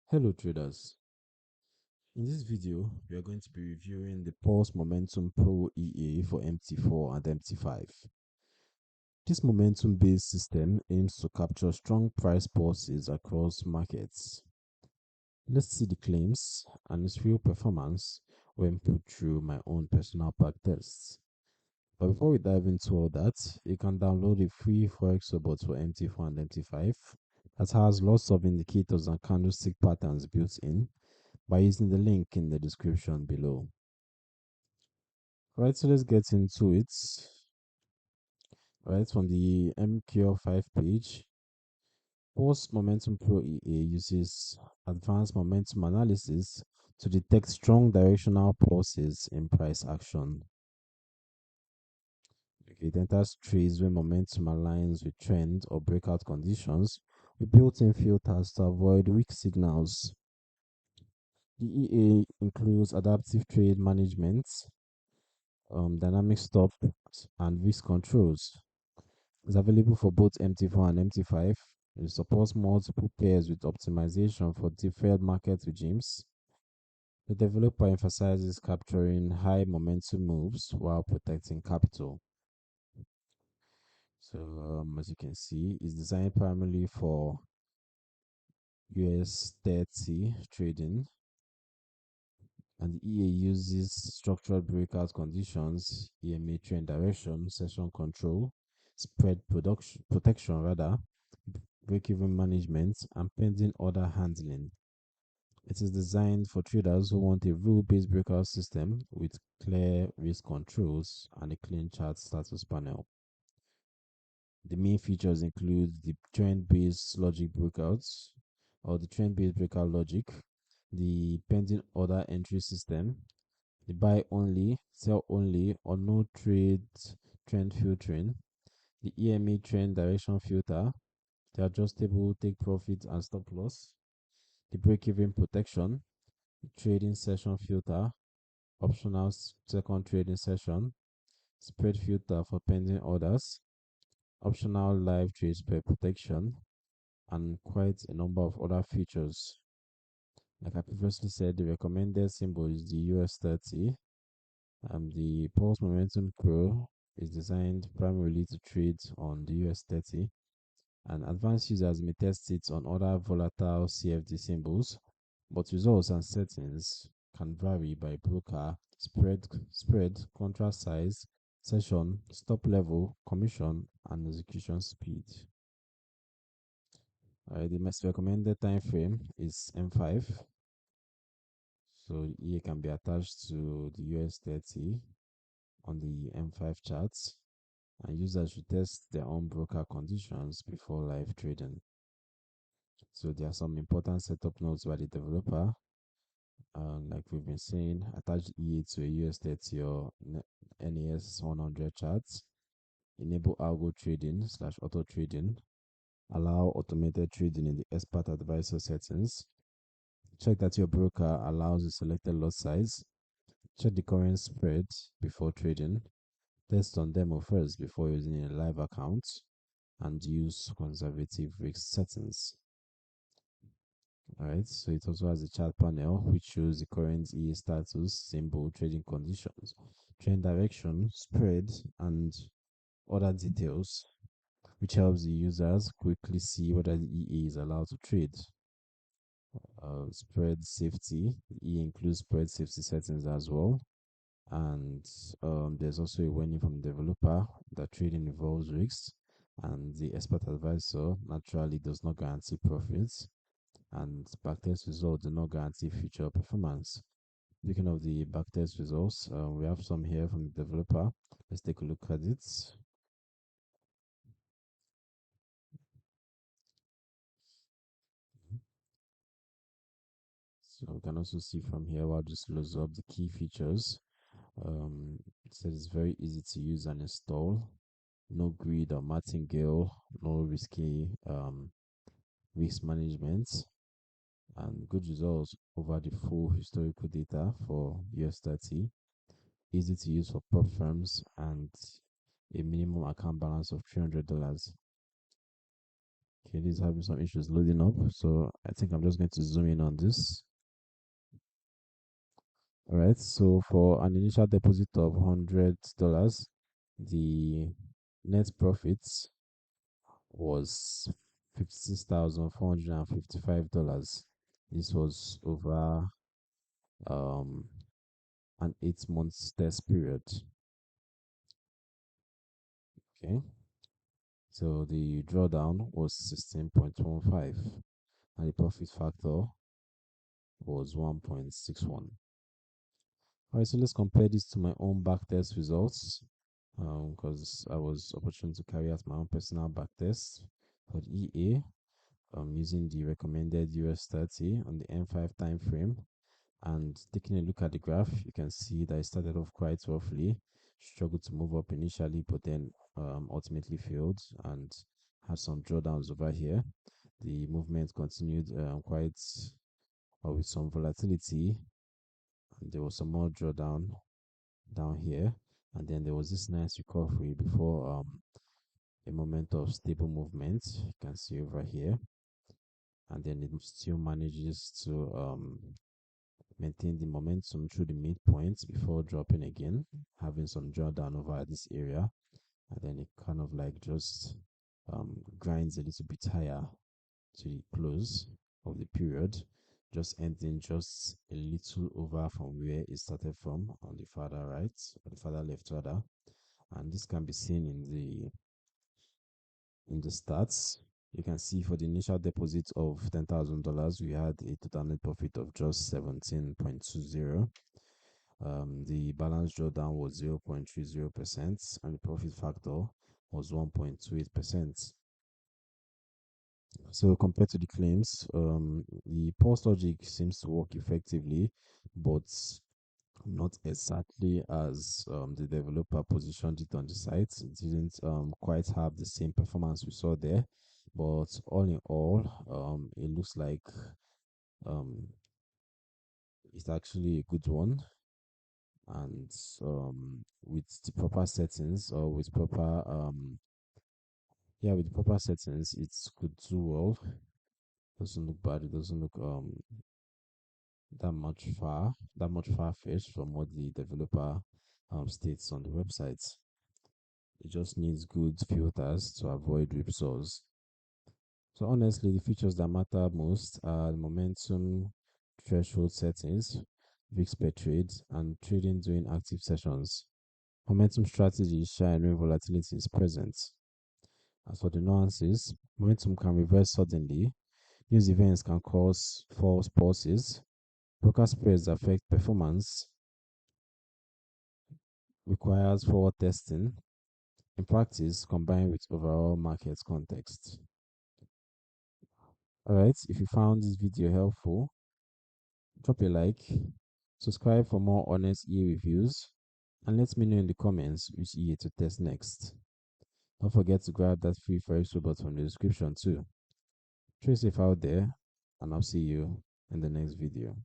Hello traders, in this video we are going to be reviewing the Pulse Momentum Pro EA for MT4 and MT5. This momentum based system aims to capture strong price pulses across markets. Let's see the claims and its real performance when put through my own personal back tests. But before we dive into all that, you can download a free Forex robot for MT4 and MT5 that has lots of indicators and candlestick patterns built in by using the link in the description below. Right, so let's get into it. Right, from the MQ5 page, Post Momentum Pro EA uses advanced momentum analysis to detect strong directional pulses in price action. It enters trades when momentum aligns with trend or breakout conditions with built-in filters to avoid weak signals. The EA includes adaptive trade management, dynamic stop, and risk controls. It's available for both MT4 and MT5. It supports multiple pairs with optimization for different market regimes. The developer emphasizes capturing high momentum moves while protecting capital. So, as you can see, it's designed primarily for US 30 trading, and the EA uses structured breakout conditions, EMA trend direction, session control, spread protection rather, break-even management, and pending order handling. It is designed for traders who want a rule-based breakout system with clear risk controls and a clean chart status panel. The main features include the trend-based logic breakouts or the trend-based breakout logic, the pending order entry system, the buy only, sell only, or no trade trend filtering, the EMA trend direction filter, the adjustable take profit and stop loss, the break-even protection, the trading session filter, optional second trading session, spread filter for pending orders, optional live trade spread protection, and quite a number of other features. Like I previously said, the recommended symbol is the US 30. The Pulse Momentum Pro is designed primarily to trade on the US 30, and advanced users may test it on other volatile CFD symbols, but results and settings can vary by broker, spread, contract size, session, stop level, commission, and execution speed. The most recommended time frame is M5, so it can be attached to the US 30 on the M5 charts, and users should test their own broker conditions before live trading. So there are some important setup notes by the developer. Like we've been saying, attach EA to a US 30 or NAS 100 charts. Enable algo trading / auto trading. Allow automated trading in the expert advisor settings. Check that your broker allows the selected lot size. Check the current spread before trading. Test on demo first before using a live account, and use conservative risk settings. Alright, so it also has a chart panel which shows the current EA status, symbol, trading conditions, trend direction, spread, and other details, which helps the users quickly see whether the EA is allowed to trade. Spread safety, the EA includes spread safety settings as well. And there's also a warning from the developer that trading involves risks, and the expert advisor naturally does not guarantee profits, and backtest results do not guarantee future performance. Speaking of the backtest results, we have some here from the developer. Let's take a look at it. So we can also see from here, I'll just loads up the key features. It says it's very easy to use and install. No grid or martingale, no risky risk management, and good results over the full historical data for US 30. Easy to use for prop firms, and a minimum account balance of $300. Okay, this is having some issues loading up, so I think I'm just going to zoom in on this. All right, so for an initial deposit of $100, the net profits was $56,455. This was over um, an 8 months test period. Okay, so the drawdown was 16.15 and the profit factor was 1.61. All right, so let's compare this to my own backtest results because I was opportunity to carry out my own personal backtest for the EA using the recommended US 30 on the M5 time frame. And taking a look at the graph, you can see that it started off quite roughly, struggled to move up initially, but then ultimately failed and had some drawdowns over here. The movement continued quite with some volatility, and there was some more drawdown down here, and then there was this nice recovery before a moment of stable movement. You can see over here, and then it still manages to maintain the momentum through the midpoint before dropping again, having some drawdown over this area, and then it kind of like just grinds a little bit higher to the close of the period, just ending just a little over from where it started from on the farther right or the farther left rather. And this can be seen in the stats. You can see for the initial deposit of $10,000, we had a total net profit of just 17.20. The balance drawdown was 0.30%, and the profit factor was 1.28%. So compared to the claims, the pulse logic seems to work effectively, but not exactly as the developer positioned it on the site. It didn't quite have the same performance we saw there, but all in all, it looks like um, it's actually a good one. And with the proper settings or with proper with proper settings, it could do well. Doesn't look bad. It doesn't look that much far-fetched from what the developer states on the website. It just needs good filters to avoid whipsaws. So honestly, the features that matter most are the momentum, threshold settings, VIX per trade, and trading during active sessions. Momentum strategies shine when volatility is present. As for the nuances, momentum can reverse suddenly. News events can cause false pulses. Broker spreads affect performance. Requires forward testing. In practice, combined with overall market context. Alright, if you found this video helpful, drop a like, subscribe for more honest EA reviews, and let me know in the comments which EA to test next. Don't forget to grab that free Forex robot from the description too. Stay safe out there, and I'll see you in the next video.